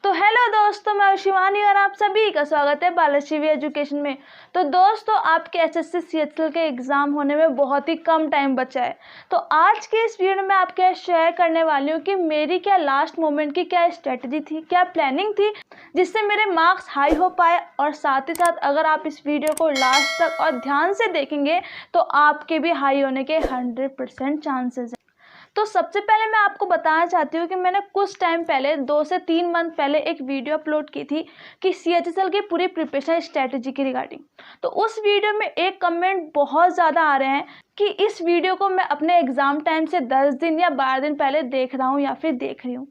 तो हेलो दोस्तों, मैं शिवानी और आप सभी का स्वागत है बालाश्री एजुकेशन में। तो दोस्तों, आपके एसएससी सीएचएल के एग्ज़ाम होने में बहुत ही कम टाइम बचा है। तो आज के इस वीडियो में आपके शेयर करने वाली हूँ कि मेरी क्या लास्ट मोमेंट की क्या स्ट्रेटजी थी, क्या प्लानिंग थी जिससे मेरे मार्क्स हाई हो पाए। और साथ ही साथ अगर आप इस वीडियो को लास्ट तक और ध्यान से देखेंगे तो आपके भी हाई होने के 100% चांसेस हैं। तो सबसे पहले मैं आपको बताना चाहती हूँ कि मैंने कुछ टाइम पहले 2 से 3 मंथ पहले एक वीडियो अपलोड की थी कि सीएचएसएल की पूरी प्रिपरेशन स्ट्रेटजी की रिगार्डिंग। तो उस वीडियो में एक कमेंट बहुत ज़्यादा आ रहे हैं कि इस वीडियो को मैं अपने एग्ज़ाम टाइम से 10 दिन या 12 दिन पहले देख रहा हूँ या फिर देख रही हूँ।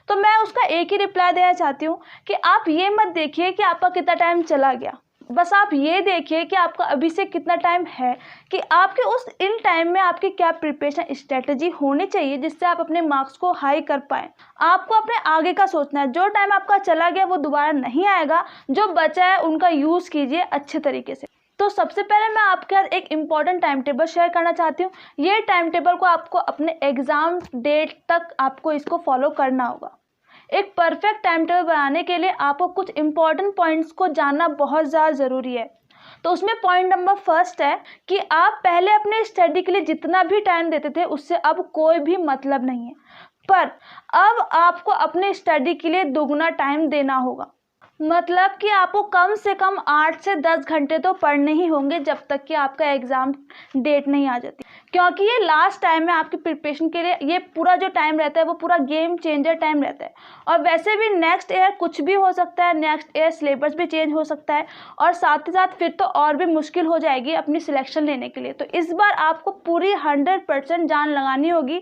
तो मैं उसका एक ही रिप्लाई देना चाहती हूँ कि आप ये मत देखिए कि आपका कितना टाइम चला गया, बस आप ये देखिए कि आपका अभी से कितना टाइम है, कि आपके उस इन टाइम में आपकी क्या प्रिपरेशन स्ट्रेटजी होनी चाहिए जिससे आप अपने मार्क्स को हाई कर पाएँ। आपको अपने आगे का सोचना है। जो टाइम आपका चला गया वो दोबारा नहीं आएगा, जो बचा है उनका यूज़ कीजिए अच्छे तरीके से। तो सबसे पहले मैं आपके साथ एक इम्पॉर्टेंट टाइम टेबल शेयर करना चाहती हूँ। ये टाइम टेबल को आपको अपने एग्ज़ाम डेट तक आपको इसको फॉलो करना होगा। एक परफेक्ट टाइम टेबल बनाने के लिए आपको कुछ इंपॉर्टेंट पॉइंट्स को जानना बहुत ज़्यादा ज़रूरी है। तो उसमें पॉइंट नंबर फर्स्ट है कि आप पहले अपने स्टडी के लिए जितना भी टाइम देते थे उससे अब कोई भी मतलब नहीं है, पर अब आपको अपने स्टडी के लिए दोगुना टाइम देना होगा। मतलब कि आपको कम से कम 8 से 10 घंटे तो पढ़ने ही होंगे जब तक कि आपका एग्ज़ाम डेट नहीं आ जाती, क्योंकि ये लास्ट टाइम है आपकी प्रिपरेशन के लिए। ये पूरा जो टाइम रहता है वो पूरा गेम चेंजर टाइम रहता है। और वैसे भी नेक्स्ट ईयर कुछ भी हो सकता है, नेक्स्ट ईयर सिलेबस भी चेंज हो सकता है और साथ ही साथ फिर तो और भी मुश्किल हो जाएगी अपनी सिलेक्शन लेने के लिए। तो इस बार आपको पूरी 100% जान लगानी होगी।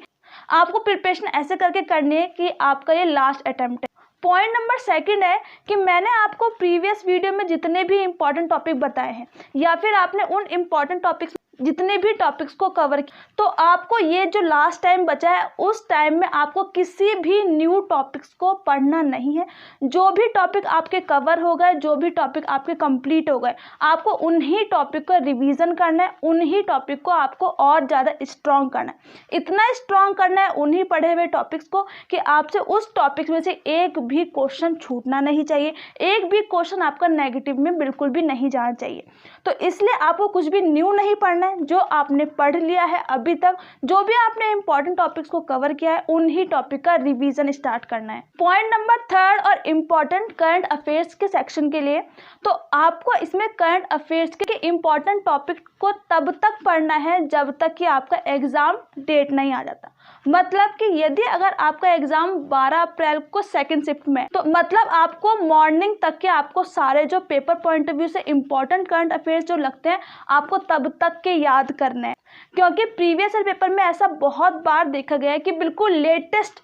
आपको प्रिपरेशन ऐसे करके करनी है कि आपका ये लास्ट अटेम्प्ट है। पॉइंट नंबर सेकंड है कि मैंने आपको प्रीवियस वीडियो में जितने भी इम्पॉर्टेंट टॉपिक बताए हैं या फिर आपने उन इम्पॉर्टेंट टॉपिक्स जितने भी टॉपिक्स को कवर किया, तो आपको ये जो लास्ट टाइम बचा है उस टाइम में आपको किसी भी न्यू टॉपिक्स को पढ़ना नहीं है। जो भी टॉपिक आपके कवर हो गए, जो भी टॉपिक आपके कंप्लीट हो गए, आपको उन्हीं टॉपिक को रिवीजन करना है, उन्हीं टॉपिक को आपको और ज़्यादा स्ट्रॉन्ग करना है। इतना स्ट्रॉन्ग करना है उन्हीं पढ़े हुए टॉपिक्स को कि आपसे उस टॉपिक में से एक भी क्वेश्चन छूटना नहीं चाहिए, एक भी क्वेश्चन आपका नेगेटिव में बिल्कुल भी नहीं जाना चाहिए। तो इसलिए आपको कुछ भी न्यू नहीं पढ़ना है। जो आपने पढ़ लिया है अभी तक, जो भी आपने इंपॉर्टेंट टॉपिक्स को कवर किया है, उन्हीं टॉपिक का रिवीजन स्टार्ट करना है। पॉइंट नंबर थर्ड और इम्पॉर्टेंट करंट अफेयर्स के सेक्शन के लिए, तो आपको इसमें करंट अफेयर्स के इम्पॉर्टेंट टॉपिक को तब तक पढ़ना है जब तक कि आपका एग्जाम डेट नहीं आ जाता। मतलब कि यदि अगर आपका एग्जाम 12 अप्रैल को सेकंड शिफ्ट में, तो मतलब आपको मॉर्निंग तक के आपको सारे जो पेपर पॉइंट ऑफ व्यू से इंपॉर्टेंट करंट अफेयर्स जो लगते हैं आपको तब तक के याद करने हैं। क्योंकि प्रीवियस ईयर पेपर में ऐसा बहुत बार देखा गया है कि बिल्कुल लेटेस्ट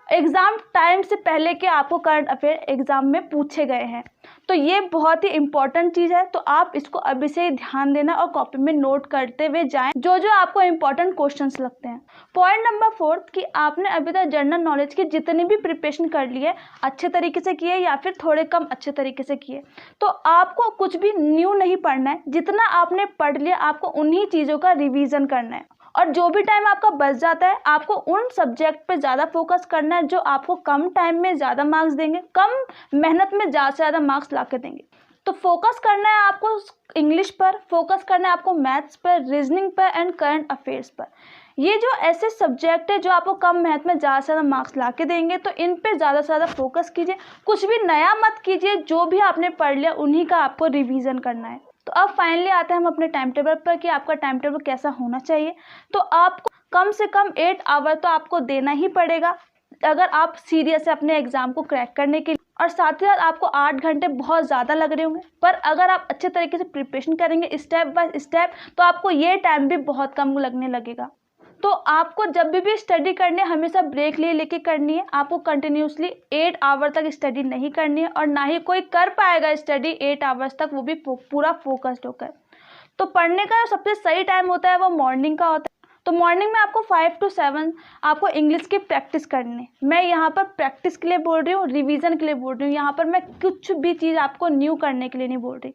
एग्ज़ाम टाइम से पहले के आपको करंट अफेयर एग्ज़ाम में पूछे गए हैं। तो ये बहुत ही इंपॉर्टेंट चीज़ है। तो आप इसको अभी से ही ध्यान देना और कॉपी में नोट करते हुए जाएं जो जो आपको इंपॉर्टेंट क्वेश्चंस लगते हैं। पॉइंट नंबर फोर्थ कि आपने अभी तक जनरल नॉलेज की जितनी भी प्रिपरेशन कर ली है, अच्छे तरीके से की है या फिर थोड़े कम अच्छे तरीके से की है, तो आपको कुछ भी न्यू नहीं पढ़ना है। जितना आपने पढ़ लिया आपको उन्हीं चीज़ों का रिविज़न करना है। और जो भी टाइम आपका बच जाता है आपको उन सब्जेक्ट पे ज़्यादा फोकस करना है जो आपको कम टाइम में ज़्यादा मार्क्स देंगे, कम मेहनत में ज़्यादा से ज़्यादा मार्क्स ला के देंगे। तो फोकस करना है आपको इंग्लिश पर, फोकस करना है आपको मैथ्स पर, रीजनिंग पर एंड करंट अफेयर्स पर। ये जो ऐसे सब्जेक्ट है जो आपको कम मेहनत में ज़्यादा से ज़्यादा मार्क्स ला के देंगे, तो इन पे ज़्यादा से ज़्यादा फोकस कीजिए। कुछ भी नया मत कीजिए, जो भी आपने पढ़ लिया उन्हीं का आपको रिवीजन करना है। तो अब फाइनली आते हैं हम अपने टाइम टेबल पर कि आपका टाइम टेबल कैसा होना चाहिए। तो आपको कम से कम 8 आवर तो आपको देना ही पड़ेगा अगर आप सीरियस है अपने एग्जाम को क्रैक करने के लिए। और साथ ही साथ आपको 8 घंटे बहुत ज़्यादा लग रहे होंगे, पर अगर आप अच्छे तरीके से प्रिपरेशन करेंगे स्टेप बाय स्टेप तो आपको ये टाइम भी बहुत कम लगने लगेगा। तो आपको जब भी स्टडी करनी है हमेशा ब्रेक लेके करनी है। आपको कंटिन्यूसली 8 आवर तक स्टडी नहीं करनी है और ना ही कोई कर पाएगा स्टडी 8 आवर्स तक, वो भी पूरा फोकस्ड होकर। तो पढ़ने का जो सबसे सही टाइम होता है वो मॉर्निंग का होता है। तो मॉर्निंग में आपको 5 to 7 आपको इंग्लिश की प्रैक्टिस करनी है। मैं यहाँ पर प्रैक्टिस के लिए बोल रही हूँ, रिवीजन के लिए बोल रही हूँ। यहाँ पर मैं कुछ भी चीज़ आपको न्यू करने के लिए नहीं बोल रही।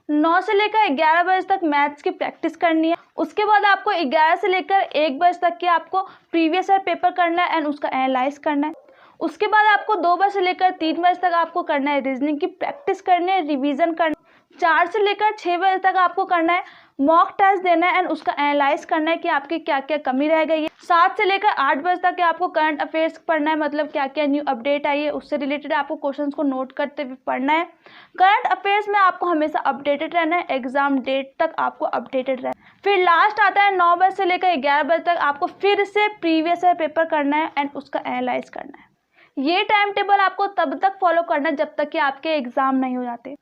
9 से लेकर 11 बजे तक मैथ्स की प्रैक्टिस करनी है। उसके बाद आपको 11 से लेकर 1 बजे तक की आपको प्रीवियस ईयर पेपर करना है एंड उसका एनालाइज करना है। उसके बाद आपको 2 बजे से लेकर 3 बजे तक आपको करना है रीजनिंग की प्रैक्टिस करनी है, रिवीजन करना। 4 से लेकर 6 बजे तक आपको करना है मॉक टेस्ट देना है एंड उसका एनालाइज करना है कि आपकी क्या क्या कमी रह गई है। 7 से लेकर 8 बजे तक आपको करंट अफेयर्स पढ़ना है, मतलब क्या क्या न्यू अपडेट आई है उससे रिलेटेड आपको क्वेश्चंस को नोट करते हुए पढ़ना है। करंट अफेयर्स में आपको हमेशा अपडेटेड रहना है, एग्जाम डेट तक आपको अपडेटेड रहना है। फिर लास्ट आता है 9 बजे से लेकर 11 बजे तक आपको फिर से प्रीवियस ईयर पेपर करना है एंड उसका एनालाइज करना है। ये टाइम टेबल आपको तब तक फॉलो करना है जब तक कि आपके एग्जाम नहीं हो जाते।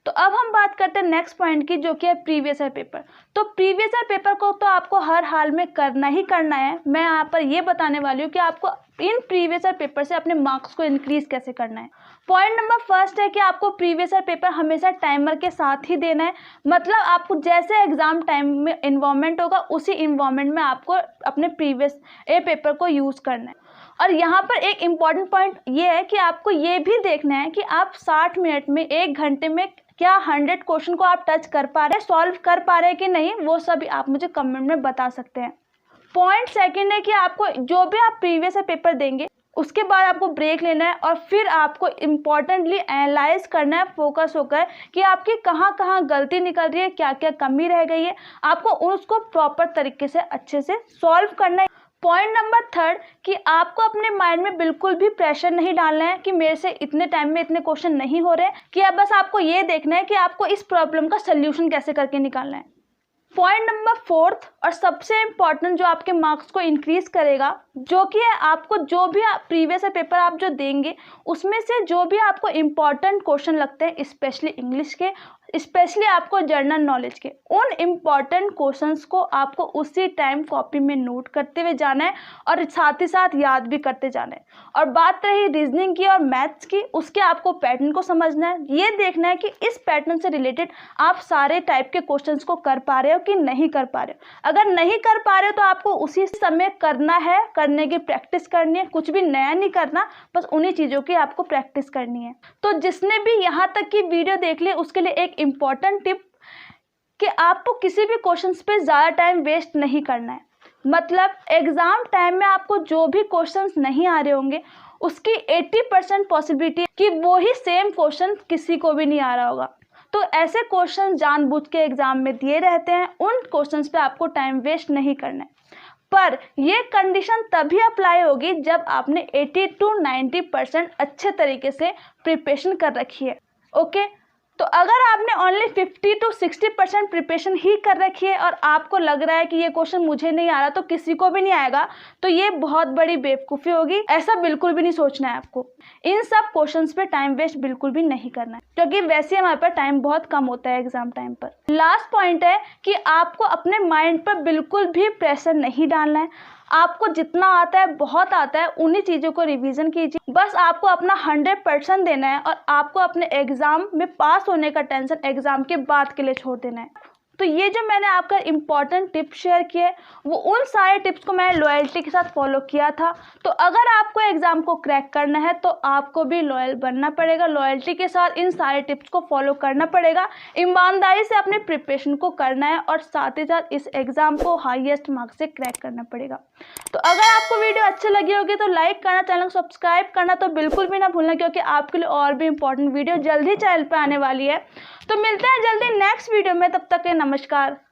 तो अब हम बात करते हैं नेक्स्ट पॉइंट की, जो कि है प्रीवियस ईयर पेपर। तो प्रीवियस ईयर पेपर को तो आपको हर हाल में करना ही करना है। मैं यहाँ पर ये बताने वाली हूँ कि आपको इन प्रीवियस ईयर पेपर से अपने मार्क्स को इंक्रीज कैसे करना है। पॉइंट नंबर फर्स्ट है कि आपको प्रीवियस ईयर पेपर हमेशा टाइमर के साथ ही देना है, मतलब आपको जैसे एग्जाम टाइम में इन्वॉल्वमेंट होगा उसी इन्वॉल्वमेंट में आपको अपने प्रीवियस ईयर पेपर को यूज़ करना है। और यहाँ पर एक इम्पॉर्टेंट पॉइंट ये है कि आपको ये भी देखना है कि आप 60 मिनट में 1 घंटे में क्या 100 क्वेश्चन को आप टच कर पा रहे हैं, सॉल्व कर पा रहे हैं कि नहीं, वो सब आप मुझे कमेंट में बता सकते हैं। पॉइंट सेकंड है कि आपको जो भी आप प्रीवियस ईयर पेपर देंगे उसके बाद आपको ब्रेक लेना है और फिर आपको इम्पॉर्टेंटली एनालाइज करना है फोकस होकर कि आपकी कहाँ कहाँ गलती निकल रही है, क्या क्या कमी रह गई है, आपको उसको प्रॉपर तरीके से अच्छे से सॉल्व करना है। पॉइंट नंबर थर्ड कि आपको अपने माइंड में बिल्कुल भी प्रेशर नहीं डालना है कि मेरे से इतने टाइम में इतने क्वेश्चन नहीं हो रहे, कि अब बस आपको ये देखना है कि आपको इस प्रॉब्लम का सल्यूशन कैसे करके निकालना है। पॉइंट नंबर फोर्थ और सबसे इम्पॉर्टेंट जो आपके मार्क्स को इंक्रीज करेगा, जो कि है आपको जो भी प्रीवियस पेपर आप जो देंगे उसमें से जो भी आपको इम्पॉर्टेंट क्वेश्चन लगते हैं, स्पेशली इंग्लिश के, स्पेशली आपको जनरल नॉलेज के, उन इम्पॉर्टेंट क्वेश्चंस को आपको उसी टाइम कॉपी में नोट करते हुए जाना है और साथ ही साथ याद भी करते जाना है। और बात रही रीजनिंग की और मैथ्स की, उसके आपको पैटर्न को समझना है, ये देखना है कि इस पैटर्न से रिलेटेड आप सारे टाइप के क्वेश्चंस को कर पा रहे हो कि नहीं कर पा रहे हो। अगर नहीं कर पा रहे हो तो आपको उसी समय करना है, करने की प्रैक्टिस करनी है, कुछ भी नया नहीं करना, बस उन्हीं चीज़ों की आपको प्रैक्टिस करनी है। तो जिसने भी यहाँ तक की वीडियो देख ली उसके लिए एक इम्पॉर्टेंट टिप कि आपको किसी भी क्वेश्चंस पे ज़्यादा टाइम वेस्ट नहीं करना है। मतलब एग्ज़ाम टाइम में आपको जो भी क्वेश्चंस नहीं आ रहे होंगे उसकी 80% पॉसिबिलिटी कि वो ही सेम क्वेश्चन किसी को भी नहीं आ रहा होगा। तो ऐसे क्वेश्चन जानबूझ के एग्ज़ाम में दिए रहते हैं, उन क्वेश्चंस पे आपको टाइम वेस्ट नहीं करना है। पर ये कंडीशन तभी अप्लाई होगी जब आपने 80 to 90% अच्छे तरीके से प्रिपरेशन कर रखी है। ओके, तो अगर आपने ओनली 50 to 60% प्रिपरेशन ही कर रखी है और आपको लग रहा है कि ये क्वेश्चन मुझे नहीं आ रहा तो किसी को भी नहीं आएगा, तो ये बहुत बड़ी बेवकूफ़ी होगी। ऐसा बिल्कुल भी नहीं सोचना है आपको। इन सब क्वेश्चंस पे टाइम वेस्ट बिल्कुल भी नहीं करना है, क्योंकि वैसे हमारे पास टाइम बहुत कम होता है एग्जाम टाइम पर। लास्ट पॉइंट है कि आपको अपने माइंड पर बिल्कुल भी प्रेशर नहीं डालना है। आपको जितना आता है, बहुत आता है, उन्हीं चीज़ों को रिवीजन कीजिए। बस आपको अपना 100% देना है और आपको अपने एग्ज़ाम में पास होने का टेंशन एग्ज़ाम के बाद के लिए छोड़ देना है। तो ये जो मैंने आपका इम्पॉर्टेंट टिप शेयर किए वो उन सारे टिप्स को मैंने लॉयल्टी के साथ फॉलो किया था। तो अगर आपको एग्ज़ाम को क्रैक करना है तो आपको भी लॉयल बनना पड़ेगा, लॉयल्टी के साथ इन सारे टिप्स को फॉलो करना पड़ेगा, ईमानदारी से अपने प्रिपरेशन को करना है और साथ ही साथ इस एग्ज़ाम को हाईएस्ट मार्क्स से क्रैक करना पड़ेगा। तो अगर आपको वीडियो अच्छी लगी होगी तो लाइक करना, चैनल को सब्सक्राइब करना तो बिल्कुल भी ना भूलना, क्योंकि आपके लिए और भी इंपॉर्टेंट वीडियो जल्दी चैनल पर आने वाली है। तो मिलते हैं जल्दी नेक्स्ट वीडियो में, तब तक के नमस्कार।